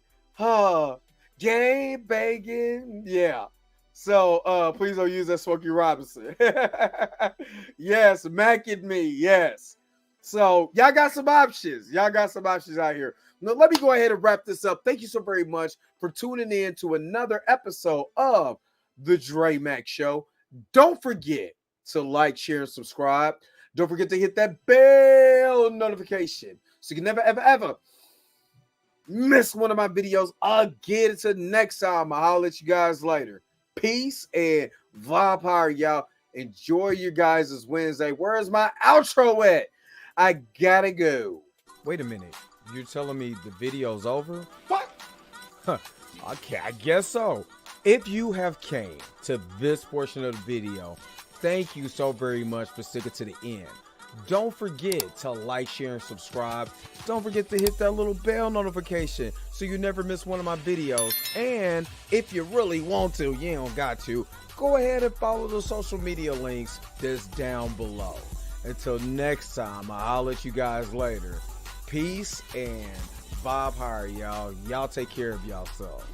Game banging. Yeah. So please don't use that Smokey Robinson. Yes, Mac and Me. Yes. So y'all got some options. Y'all got some options out here. Now, let me go ahead and wrap this up. Thank you so very much for tuning in to another episode of The Dre Mac Show. Don't forget to like, share, and subscribe. Don't forget to hit that bell notification so you can never, ever, ever miss one of my videos again. Until next time, I'll holler at you guys later. Peace and vibe power, y'all. Enjoy your guys' Wednesday. Where's my outro at? I gotta go. Wait a minute. You're telling me the video's over? What? Okay, I guess so. If you have came to this portion of the video, thank you so very much for sticking to the end. Don't forget to like, share, and subscribe. Don't forget to hit that little bell notification so you never miss one of my videos. And if you really want to, you don't got to, go ahead and follow the social media links that's down below. Until next time, I'll let you guys later. Peace and vibe higher, y'all. Y'all take care of yourself.